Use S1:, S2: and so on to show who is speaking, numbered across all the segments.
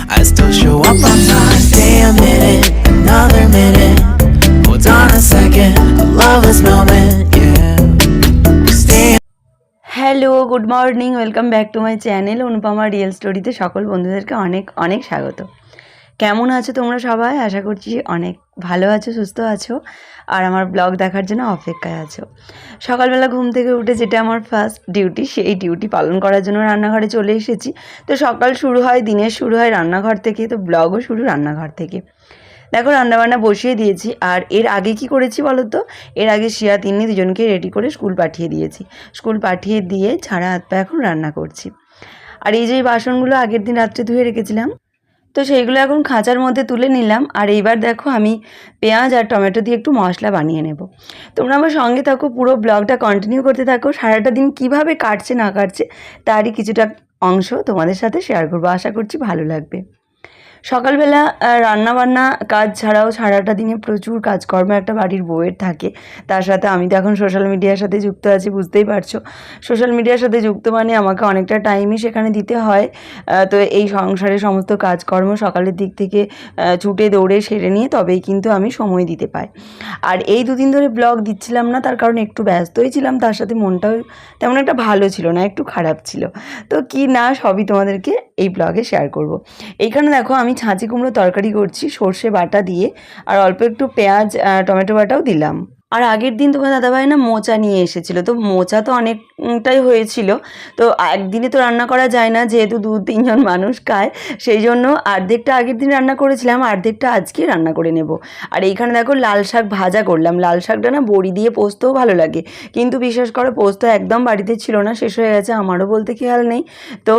S1: I still show up on time. Stay a minute, another minute. Hold on a second, a loveless moment, yeah. Stay.
S2: Hello, good morning, welcome back to my channel Anupama real স্টোরিতে সকল বন্ধুদেরকে অনেক অনেক স্বাগত। কেমন আছো তোমরা সবাই? আশা করছি অনেক ভালো আছো, সুস্থ আছো আর আমার ব্লগ দেখার জন্য অপেক্ষায় আছো। সকালবেলা ঘুম থেকে উঠে যেটা আমার ফার্স্ট ডিউটি, সেই ডিউটি পালন করার জন্য রান্নাঘরে চলে এসেছি। তো সকাল শুরু হয়, দিনের শুরু হয় রান্নাঘর থেকে, তো ব্লগও শুরু রান্নাঘর থেকে। দেখো রান্নাবান্না বসিয়ে দিয়েছি। আর এর আগে কি করেছি বলো তো? এর আগে শিয়া তিন্নি দুজনকে রেডি করে স্কুল পাঠিয়ে দিয়েছি। স্কুল পাঠিয়ে দিয়ে ছাড়া হাত পা এখন রান্না করছি। আর এই যে বাসনগুলো আগের দিন রাত্রে ধুয়ে রেখেছিলাম, তো সেইগুলো এখন খাঁচার মধ্যে তুলে নিলাম। আর এইবার দেখো আমি পেঁয়াজ আর টমেটো দিয়ে একটু মশলা বানিয়ে নেব। তোমরা আমার সঙ্গে থাকো, পুরো ব্লগটা কন্টিনিউ করতে থাকো। সারাটা দিন কিভাবে কাটছে না কাটছে তারই কিছুটা অংশ তোমাদের সাথে শেয়ার করবো, আশা করছি ভালো লাগবে। সকালবেলা রান্নাবান্না কাজ ছাড়াও সারাটা দিনে প্রচুর কাজকর্ম একটা বাড়ির বউয়ের থাকে। তার সাথে আমি তো এখন সোশ্যাল মিডিয়ার সাথে যুক্ত আছি, বুঝতেই পারছো। সোশ্যাল মিডিয়ার সাথে যুক্ত মানে আমাকে অনেকটা টাইমই সেখানে দিতে হয়। তো এই সংসারের সমস্ত কাজকর্ম সকালের দিক থেকে ছুটে দৌড়ে সেরে নিয়ে তবেই কিন্তু আমি সময় দিতে পাই। আর এই দুদিন ধরে ব্লগ দিচ্ছিলাম না, তার কারণ একটু ব্যস্তই ছিলাম, তার সাথে মনটাও তেমন একটা ভালো ছিল না, একটু খারাপ ছিল। তো কি না সবই তোমাদেরকে এই ব্লগে শেয়ার করব। এইখানে দেখো আমি ছাঁচি কুমড়ো তরকারি করছি সর্ষে বাটা দিয়ে, আর অল্প একটু পেঁয়াজ টমেটো বাটাও দিলাম। আর আগের দিন তোমার দাদাভাই না মোচা নিয়ে এসেছিলো, তো মোচা তো অনেকটাই হয়েছিল। তো একদিনে তো রান্না করা যায় না, যেহেতু 2-3 জন মানুষ খায়, সেই জন্য অর্ধেকটা আগের দিন রান্না করেছিলাম, অর্ধেকটা আজকে রান্না করে নেব। আর এইখানে দেখো লাল শাক ভাজা করলাম। লাল শাকটা না বড়ি দিয়ে পোস্তও ভালো লাগে, কিন্তু বিশেষ করে পোস্ত একদম বাড়িতে ছিল না, শেষ হয়ে গেছে, আমারও বলতে খেয়াল নেই। তো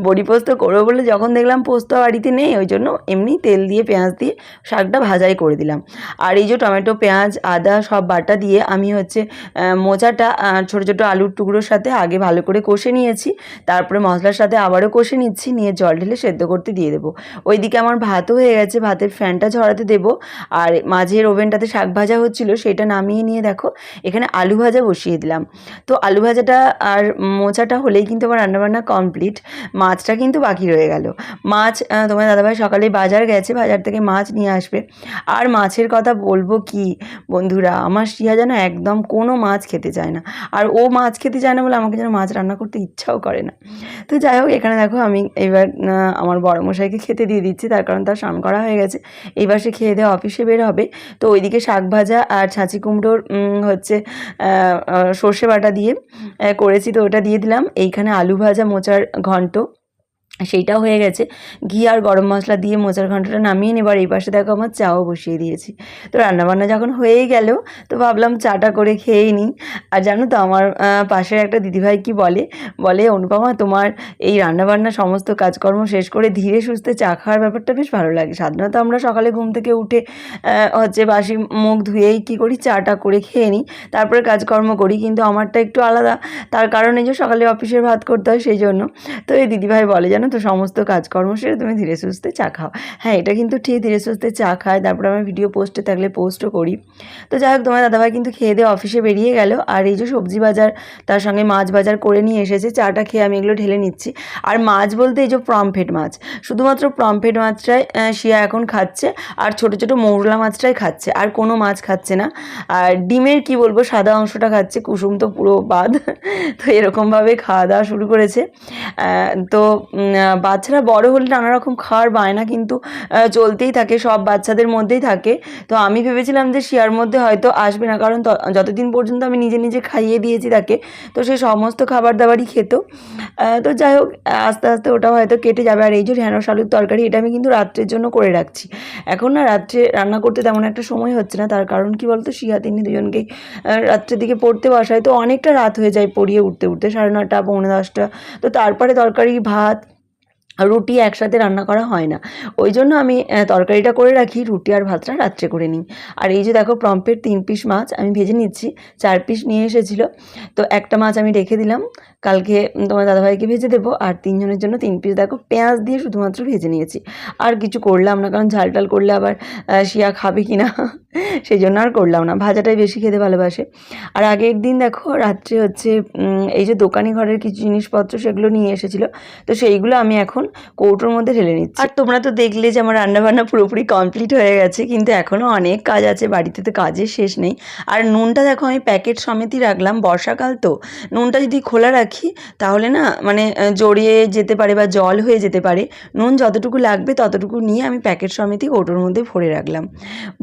S2: বড়ি পোস্ত করবো বলে যখন দেখলাম পোস্ত বাড়িতে নেই, ওই জন্য এমনি তেল দিয়ে পেঁয়াজ দিয়ে শাকটা ভাজাই করে দিলাম। আর এই যে টমেটো পেঁয়াজ আদা সব বাটা দিয়ে আমি মোচাটা ছোটো ছোটো আলুর টুকরোর সাথে আগে ভালো করে কষে নিয়েছি। তারপরে মশলার সাথে আবারও কষে নিচ্ছি, নিয়ে জল ঢেলে সেদ্ধ করতে দিয়ে দেবো। ওইদিকে আমার ভাতও হয়ে গেছে, ভাতের ফ্যানটা ঝরাতে দেবো। আর মাঝের ওভেনটাতে শাক ভাজা হচ্ছিলো, সেটা নামিয়ে নিয়ে দেখো এখানে আলু ভাজা বসিয়ে দিলাম। তো আলু ভাজাটা আর মোচাটা হলেই কিন্তু আমার রান্নাবান্না কমপ্লিট। মাছটা কিন্তু বাকি রয়ে গেল। মাছ তোমার দাদাভাই সকালে বাজার গেছে, বাজার থেকে মাছ নিয়ে আসবে। আর মাছের কথা বলবো কি বন্ধুরা, আমার শিয়া যেন একদম কোনো মাছ খেতে চায় না। আর ও মাছ খেতে চায় না বলে আমাকে যেন মাছ রান্না করতে ইচ্ছাও করে না। তো যাই হোক, এখানে দেখো আমি এবার আমার বড়মশাইকে খেতে দিয়ে দিচ্ছি, তার কারণ তার স্নান করা হয়ে গেছে। এইবার সে খেয়ে দিয়ে অফিসে বের হবে। তো ওইদিকে শাক ভাজা আর ছাঁচি কুমড়োর সর্ষে বাটা দিয়ে করেছি, তো ওটা দিয়ে দিলাম। এইখানে আলু ভাজা মোচার ঘন্ট, সেইটাও হয়ে গেছে। ঘি আর গরম মশলা দিয়ে মোচার ঘন্টটা নামিয়ে নেবার এই পাশে দেখো আমার চাও বসিয়ে দিয়েছি। তো রান্নাবান্না যখন হয়েই গেল, তো ভাবলাম চাটা করে খেয়েই নিই। আর জানো তো আমার পাশের একটা দিদিভাই কি বলে অনুপমা, তোমার এই রান্নাবান্না সমস্ত কাজকর্ম শেষ করে ধীরে সুস্থে চা খাওয়ার ব্যাপারটা বেশ ভালো লাগে। সাধারণত আমরা সকালে ঘুম থেকে উঠে বাসি মুখ ধুয়েই কী করি, চাটা করে খেয়ে নিই, তারপরে কাজকর্ম করি। কিন্তু আমারটা একটু আলাদা, তার কারণ এই যে সকালে অফিসের ভাত করতে হয়, সেই জন্য। তো এই দিদিভাই বলে জানো তো, সমস্ত কাজকর্ম সেরে তুমি ধীরে সুস্থে চা খাও। হ্যাঁ, এটা কিন্তু ঠিক, ধীরে সুস্থে চা খায়, তারপরে আমি ভিডিও পোস্টে থাকলে পোস্টও করি। তো যাই হোক, তোমার দাদাভাই কিন্তু খেয়ে দিয়ে অফিসে বেরিয়ে গেল। আর এই যে সবজি বাজার তার সঙ্গে মাছ বাজার করে নিয়ে এসেছে, চাটা খেয়ে আমি এগুলো ঢেলে নিচ্ছি। আর মাছ বলতে এই যে পমফ্রেট মাছ, শুধুমাত্র পমফ্রেট মাছটাই শিয়া এখন খাচ্ছে, আর ছোটো ছোটো মৌরলা মাছটাই খাচ্ছে, আর কোনো মাছ খাচ্ছে না। আর ডিমের কি বলবো, সাদা অংশটা খাচ্ছে, কুসুম তো পুরো বাদ। তো এরকমভাবে খাওয়া দাওয়া শুরু করেছে। তো বাচ্চারা বড় হলে নানা রকম খাওয়ার বায়না কিন্তু চলতেই থাকে, সব বাচ্চাদের মধ্যেই থাকে। তো আমি ভেবেছিলাম যে শিয়ার মধ্যে হয়তো আসবে না, কারণ যতদিন পর্যন্ত আমি নিজে নিজে খাইয়ে দিয়েছি তাকে, তো সে সমস্ত খাবার দাবারই খেত। তো যাই হোক, আস্তে আস্তে ওটা হয়তো কেটে যাবে। আর এই যে ঢ্যাঁড়স আলুর তরকারি, এটা আমি কিন্তু রাত্রের জন্য করে রাখছি। এখন না রাত্রে রান্না করতে তেমন একটা সময় হচ্ছে না, তার কারণ কি বলতো, শিয়া তিনি দুজনকেই রাত্রের দিকে পড়তে বসায়, তো অনেকটা রাত হয়ে যায় পড়িয়ে উঠতে 9:30 10:30। তো তারপরে তরকারি ভাত রুটি একসাথে রান্না করা হয় না, ওই জন্য আমি তরকারিটা করে রাখি, রুটি আর ভাতটা রাত্রে করে নিই। আর এই যে দেখো পমফ্রেট 3 পিস মাছ আমি ভেজে নিচ্ছি, 4 পিস নিয়ে এসেছিলো, তো একটা মাছ আমি রেখে দিলাম, কালকে তোমার দাদাভাইকে ভেজে দেবো। আর 3 জনের জন্য 3 পিস দেখো পেঁয়াজ দিয়ে শুধুমাত্র ভেজে নিয়েছি, আর কিছু করলাম না, কারণ ঝাল টাল করলে আবার শিয়া খাবে কি না সেই জন্য আর করলাম না, ভাজাটাই বেশি খেতে ভালোবাসে। আর আগের দিন দেখো রাত্রে হচ্ছে এই যে দোকানি ঘরের কিছু জিনিসপত্র সেগুলো নিয়ে এসেছিলো, তো সেইগুলো আমি এখন কৌটোর মধ্যে ঢেলে নিচ্ছি। আর তোমরা তো দেখলে যে আমার রান্নাবান্না পুরোপুরি কমপ্লিট হয়ে গেছে, কিন্তু এখনও অনেক কাজ আছে, বাড়িতে তো কাজের শেষ নেই। আর নুনটা দেখো আমি প্যাকেট সমেতই রাখলাম, বর্ষাকাল তো নুনটা যদি খোলা রাখি তাহলে না মানে জড়িয়ে যেতে পারে বা জল হয়ে যেতে পারে। নুন যতটুকু লাগবে ততটুকু নিয়ে আমি প্যাকেট সমেতই কৌটোর মধ্যে ভরে রাখলাম।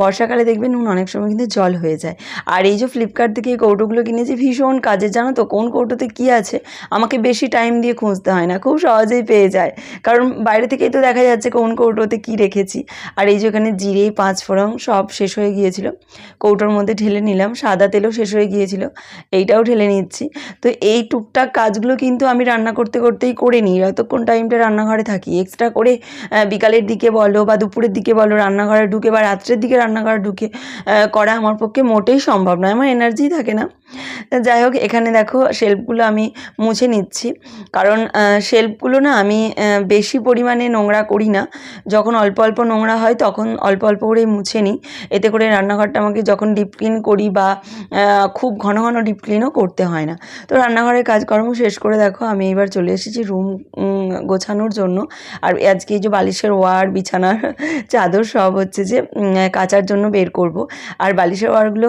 S2: বর্ষাকালে দেখবে নুন অনেক সময় কিন্তু জল হয়ে যায়। আর এই যে ফ্লিপকার্ট থেকে এই কৌটোগুলো কিনেছি ভীষণ কাজের, জানো তো কোন কৌটোতে কী আছে আমাকে বেশি টাইম দিয়ে খুঁজতে হয় না, খুব সহজেই পেয়ে যায়, কারণ বাইরে থেকেই তো দেখা যাচ্ছে কোন কৌটোতে কী রেখেছি। আর এই যে এখানে জিরে, পাঁচফোড়ন সব শেষ হয়ে গিয়েছিল, কৌটোর মধ্যে ঢেলে নিলাম। সাদা তেলও শেষ হয়ে গিয়েছিল, এইটাও ঢেলে নিচ্ছি। তো এই টুকটাক কাজগুলো কিন্তু আমি রান্না করতে করতেই করে নিই, যতক্ষণ টাইমটা রান্নাঘরে থাকি। এক্সট্রা করে বিকালের দিকে বলো বা দুপুরের দিকে বলো রান্নাঘরে ঢুকে বা রাত্রের দিকে রান্নাঘরে ঢুকে করা আমার পক্ষে মোটেই সম্ভব নয়, আমার এনার্জিই থাকে না। যাই হোক, এখানে দেখো শেলফগুলো আমি মুছে নিচ্ছি, কারণ শেলফগুলো না আমি বেশি পরিমাণে নোংরা করি না, যখন অল্প অল্প নোংরা হয় তখন অল্প অল্প করেই মুছে নিই। এতে করে রান্নাঘরটা আমাকে যখন ডিপ ক্লিন করি বা খুব ঘন ঘন ডিপ ক্লিনও করতে হয় না। তো রান্নাঘরের কাজকর্ম শেষ করে দেখো আমি এবার চলে এসেছি রুম গোছানোর জন্য। আর আজকে এই যে বালিশের ওয়ার, বিছানার চাদর সব হচ্ছে যে কাচার জন্য বের করব। আর বালিশের ওয়ারগুলো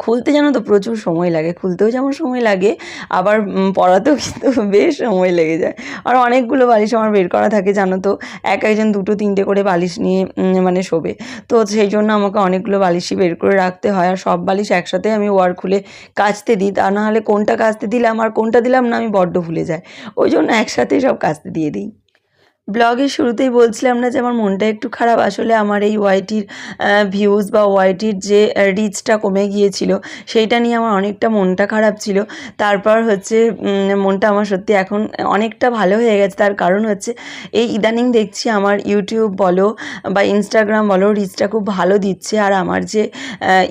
S2: খুলতে জানো তো প্রচুর সময় লাগে, খুলতেও যেমন সময় লাগে, আবার পরাতেও কিন্তু বেশ সময় লেগে যায়। আর অনেকগুলো বালিশ আমার বের করা থাকে, জানো তো একজন দুটো তিনটে করে বালিশ নিয়ে মানে শোবে, তো সেই জন্য আমাকে অনেকগুলো বালিশই বের করে রাখতে হয়। আর সব বালিশ একসাথে আমি ওয়ার খুলে কাচতে দিই, তা না হলে কোনটা কাচতে দিলাম আর কোনটা দিলাম না আমি বড্ড ভুলে যাই, ওই জন্য একসাথেই সব কাচতে দিয়ে দিই। ব্লগের শুরুতেই বলছিলাম না যে আমার মনটা একটু খারাপ, আসলে আমার এই ওয়াইটির ভিউজ বা ওয়াইটির যে রিচটা কমে গিয়েছিল সেইটা নিয়ে আমার অনেকটা মনটা খারাপ ছিল। তারপর হচ্ছে মনটা আমার সত্যি এখন অনেকটা ভালো হয়ে গেছে। তার কারণ হচ্ছে এই ইদানিং দেখছি আমার ইউটিউব বলো বা ইনস্টাগ্রাম বলো রিচটা খুব ভালো দিচ্ছে, আর আমার যে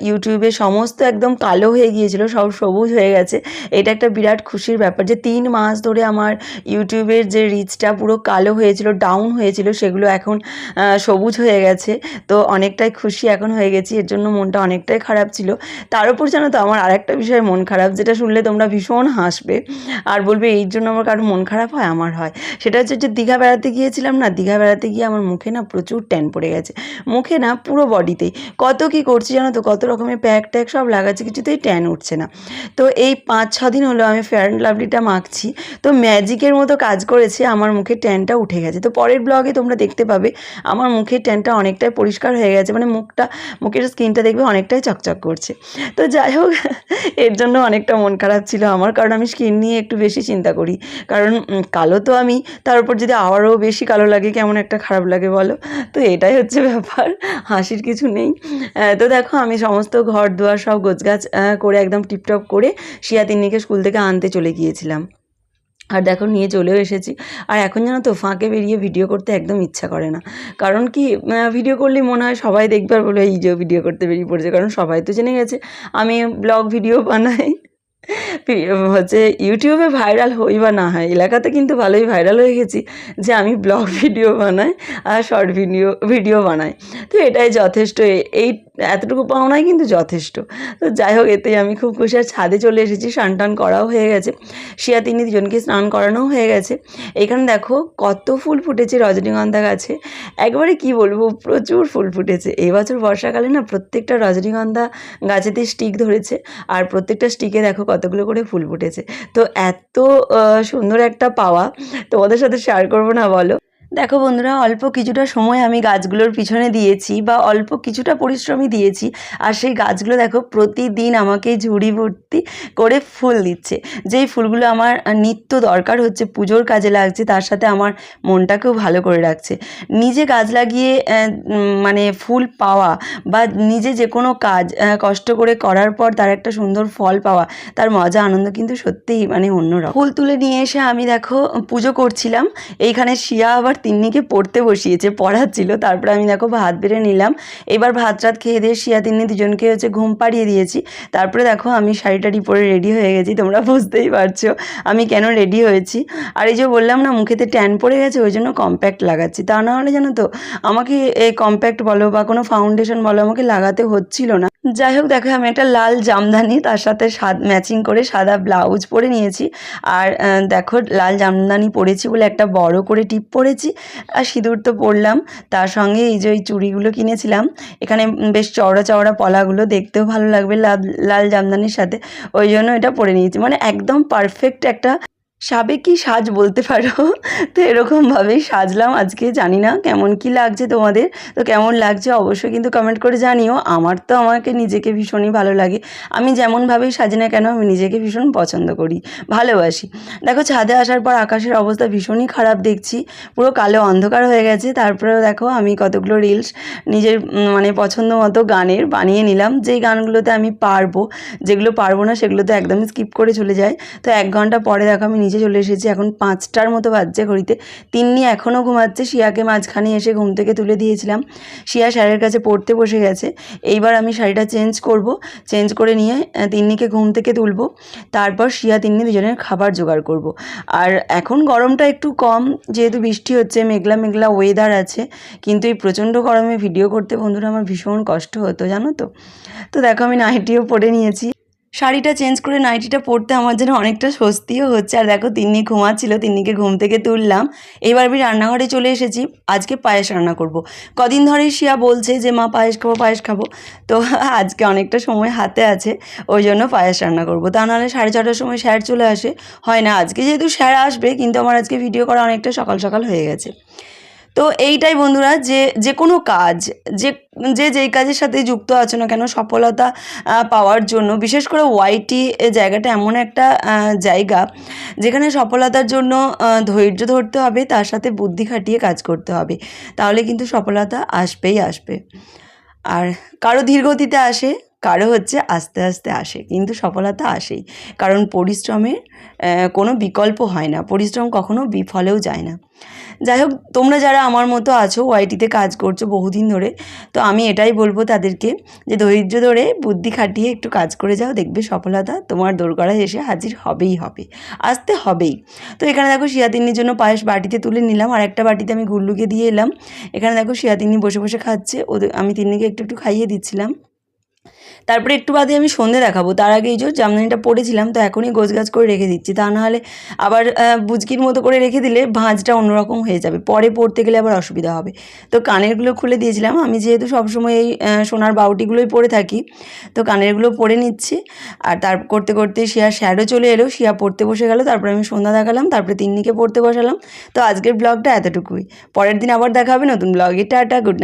S2: ইউটিউবে সমস্ত একদম কালো হয়ে গিয়েছিল সব সবুজ হয়ে গেছে। এটা একটা বিরাট খুশির ব্যাপার যে 3 মাস ধরে আমার ইউটিউবের যে রিচটা পুরো কালো হয়েছিল, ডাউন হয়েছিল, সেগুলো এখন সবুজ হয়ে গেছে। তো অনেকটাই খুশি এখন হয়ে গেছি, এর জন্য মনটা অনেকটাই খারাপ ছিল। তার উপর জানো তো আমার আরেকটা বিষয়ে মন খারাপ, যেটা শুনলে তোমরা ভীষণ হাসবে আর বলবে এই জন্য আমার কারো মন খারাপ হয়, আমার হয়। সেটা হচ্ছে যে দীঘা বেড়াতে গিয়েছিলাম না, দীঘা বেড়াতে গিয়ে আমার মুখে না প্রচুর ট্যান পড়ে গেছে, মুখে না পুরো বডিতেই। কত কি করছি জানো তো, কত রকমের প্যাক ট্যাক সব লাগাচ্ছি, কিছুতেই ট্যান উঠছে না। তো এই 5-6 দিন হলো আমি ফেয়ার অ্যান্ড লাভলিটা মাখছি, তো ম্যাজিকের মতো কাজ করেছে, আমার মুখে ট্যানটা উঠে গেছে। তো পরের ব্লগে তোমরা দেখতে পাবে আমার মুখের ট্যানটা অনেকটাই পরিষ্কার হয়ে গেছে, মানে মুখের স্কিনটা দেখবে অনেকটাই চকচক করছে। তো যাই হোক, এর জন্য অনেকটা মন খারাপ ছিল আমার, কারণ আমি স্কিন নিয়ে একটু বেশি চিন্তা করি, কারণ কালো তো আমি, তার উপর যদি আরও বেশি কালো লাগে কেমন একটা খারাপ লাগে বলো। তো এটাই হচ্ছে ব্যাপার, হাসির কিছু নেই। তো দেখো আমি সমস্ত ঘর দুয়ার সব গোছগাছ করে একদম টিপটপ করে শিয়া তিন্নিকে স্কুল থেকে আনতে চলে গিয়েছিলাম। আর দেখো নিয়ে চলেও এসেছি। আর এখন জানো তো ফাঁকে বেরিয়ে ভিডিও করতে একদম ইচ্ছা করে না, কারণ কি ভিডিও করলেই মনে হয় সবাই দেখবে আর বলে এই যে ভিডিও করতে বেরিয়ে পড়েছে, কারণ সবাই তো জেনে গেছে আমি ব্লগ ভিডিও বানাই। হচ্ছে ইউটিউবে ভাইরাল হই বা না হয়, এলাকাতে কিন্তু ভালোই ভাইরাল হয়ে গেছি যে আমি ব্লগ ভিডিও বানাই আর শর্ট ভিডিও বানাই। তো এটাই যথেষ্ট, এই এতটুকু পাওনাই কিন্তু যথেষ্ট। তো যাই হোক, এতেই আমি খুব খুশি। আর ছাদে চলে এসেছি, স্নান টান করাও হয়ে গেছে, শিয়া তিনি দুজনকে স্নান করানোও হয়ে গেছে। এখানে দেখো কত ফুল ফুটেছে রজনীগন্ধা গাছে, একবারে কি বলবো প্রচুর ফুল ফুটেছে। এই বছর বর্ষাকালে না প্রত্যেকটা রজনীগন্ধা গাছেতে স্টিক ধরেছে, আর প্রত্যেকটা স্টিকে দেখো কতগুলো করে ফুল ফুটেছে। তো এত সুন্দর একটা পাওয়া, তোমাদের সাথে শেয়ার করবো না বলো। দেখো বন্ধুরা, অল্প কিছুটা সময় আমি গাছগুলোর পিছনে দিয়েছি বা অল্প কিছুটা পরিশ্রমই দিয়েছি, আর সেই গাছগুলো দেখো প্রতিদিন আমাকে ঝুড়ি ভর্তি করে ফুল দিচ্ছে। যেই ফুলগুলো আমার নিত্য দরকার হচ্ছে, পুজোর কাজে লাগছে, তার সাথে আমার মনটাকেও ভালো করে রাখছে। নিজে গাছ লাগিয়ে মানে ফুল পাওয়া বা নিজে যে কোনো কাজ কষ্ট করে করার পর তার একটা সুন্দর ফল পাওয়া, তার মজা আনন্দ কিন্তু সত্যিই মানে অন্যরকম। ফুল তুলে নিয়ে এসে আমি দেখো পুজো করছিলাম, এইখানে শিয়া আবার তিন্নিকে পড়তে বসিয়েছে, পড়াচ্ছিল। তারপরে আমি দেখো ভাত বেড়ে নিলাম। এবার ভাত রাত খেয়ে দিয়ে শিয়া তিন্নি দুজনকে হচ্ছে ঘুম পাড়িয়ে দিয়েছি। তারপরে দেখো আমি শাড়ি টাড়ি পরে রেডি হয়ে গেছি। তোমরা বুঝতেই পারছো আমি কেন রেডি হয়েছি। আর এই যে বললাম না মুখেতে ট্যান পড়ে গেছে, ওই জন্য কম্প্যাক্ট লাগাচ্ছি। তা না হলে জানো তো আমাকে এই কম্প্যাক্ট বলো বা কোনো ফাউন্ডেশন বলো আমাকে লাগাতে হচ্ছিল না। যাই হোক দেখো আমি একটা লাল জামদানি তার সাথে ম্যাচিং করে সাদা ব্লাউজ পরে নিয়েছি। আর দেখো লাল জামদানি পরেছি বলে একটা বড় করে টিপ পরেছি, আর সিঁদুর তো পরলাম। তার সঙ্গে এই যে ওই চুড়িগুলো কিনেছিলাম, এখানে বেশ চওড়া চওড়া পলাগুলো, দেখতেও ভালো লাগবে লাল জামদানির সাথে, ওই জন্য এটা পরে নিয়েছি। মানে একদম পারফেক্ট একটা সাবেকি সাজ বলতে পারো। তো এরকমভাবেই সাজলাম আজকে। জানি না কেমন কি লাগছে তোমাদের, তো কেমন লাগছে অবশ্যই কিন্তু কমেন্ট করে জানিও। আমার তো আমাকে নিজেকে ভীষণই ভালো লাগে, আমি যেমনভাবেই সাজি না কেন আমি নিজেকে ভীষণ পছন্দ করি, ভালোবাসি। দেখো ছাদে আসার পর আকাশের অবস্থা ভীষণই খারাপ দেখছি, পুরো কালো অন্ধকার হয়ে গেছে। তারপরেও দেখো আমি কতগুলো রিলস নিজের মানে পছন্দ মতো গানের বানিয়ে নিলাম, যেই গানগুলোতে আমি পারবো, যেগুলো পারবো না সেগুলো তো একদমই স্কিপ করে চলে যায়। তো 1 ঘন্টা পরে দেখো আমি নিচে চলে এসেছি, এখন 5টার মতো বাজছে ঘড়িতে। তিন্নি এখনও ঘুমাচ্ছে, শিয়াকে মাঝখানে এসে ঘুম থেকে তুলে দিয়েছিলাম। শিয়া স্যারের কাছে পড়তে বসে গেছে। এইবার আমি শাড়িটা চেঞ্জ করব, চেঞ্জ করে নিয়ে তিন্নিকে ঘুম থেকে তুলব। তারপর শিয়া তিন্নি দুজনের খাবার জোগাড় করব। আর এখন গরমটা একটু কম, যেহেতু বৃষ্টি হচ্ছে, মেঘলা মেঘলা ওয়েদার আছে, কিন্তু এই প্রচণ্ড গরমে ভিডিও করতে বন্ধুরা আমার ভীষণ কষ্ট হতো জানো তো। তো দেখো আমি নাইটিও পরে নিয়েছি, শাড়িটা চেঞ্জ করে নাইটিটা পরতে আমার যেন অনেকটা স্বস্তিও হচ্ছে। আর দেখো তিন্নি ঘুমাচ্ছিল, তিন্নিকে ঘুম থেকে তুললাম। এবার আমি রান্নাঘরে চলে এসেছি, আজকে পায়েস রান্না করব। কদিন ধরেই শিয়া বলছে যে মা পায়েস খাবো পায়েস খাবো, তো আজকে অনেকটা সময় হাতে আছে, ওই জন্য পায়েস রান্না করব। তা নাহলে 6:30টার সময় স্যার চলে আসে, হয় না। আজকে যেহেতু স্যার আসবে, কিন্তু আমার আজকে ভিডিও করা অনেকটা সকাল সকাল হয়ে গেছে। তো এইটাই বন্ধুরা, যে কোনো কাজ, যেই কাজের সাথে যুক্ত আছো না কেন, সফলতা পাওয়ার জন্য, বিশেষ করে ওয়াইটি জায়গাটা এমন একটা জায়গা যেখানে সফলতার জন্য ধৈর্য ধরতে হবে, তার সাথে বুদ্ধি খাটিয়ে কাজ করতে হবে, তাহলে কিন্তু সফলতা আসবেই আসবে। আর কারো ধীরগতিতে আসে, কারো হচ্ছে আস্তে আস্তে আসে, কিন্তু সফলতা আসেই, কারণ পরিশ্রমের কোনো বিকল্প হয় না, পরিশ্রম কখনো বিফলেও যায় না। যাই হোক, তোমরা যারা আমার মতো আছো, ওয়াইটিতে কাজ করছো বহুদিন ধরে, তো আমি এটাই বলবো তাদেরকে যে ধৈর্য ধরে বুদ্ধি খাটিয়ে একটু কাজ করে যাও, দেখবে সফলতা তোমার দোরগোড়ায় এসে হাজির হবেই হবে, আসতে হবেই। তো এখানে দেখো শিয়া তিন্নির জন্য পায়েস বাটিতে তুলে নিলাম, আর একটা বাটিতে আমি গুল্লুকে দিয়ে এলাম। এখানে দেখো শিয়া তিন্নি বসে বসে খাচ্ছে, আমি তিন্নিকে একটু একটু খাইয়ে দিচ্ছিলাম। তারপরে একটু বাদে আমি সন্ধে দেখাবো, তার আগে এই যে জামদানিটা পরেছিলাম, তো এখনই গোছগাছ করে রেখে দিচ্ছি, তা নাহলে আবার বুজকির মতো করে রেখে দিলে ভাঁজটা অন্যরকম হয়ে যাবে, পরে পরতে গেলে আবার অসুবিধা হবে। তো কানেরগুলো খুলে দিয়েছিলাম, আমি যেহেতু সবসময় এই সোনার বাউটিগুলোই পরে থাকি, তো কানেরগুলো পরে নিচ্ছি। আর তার করতে করতে স্যারও চলে এলো, শিয়া পড়তে বসে গেল, তারপরে আমি সন্ধ্যা দেখালাম, তারপরে তিন্নিকে পড়তে বসালাম। তো আজকের ব্লগটা এতটুকুই, পরের দিন আবার দেখা হবে নতুন ব্লগে। Tata, good night.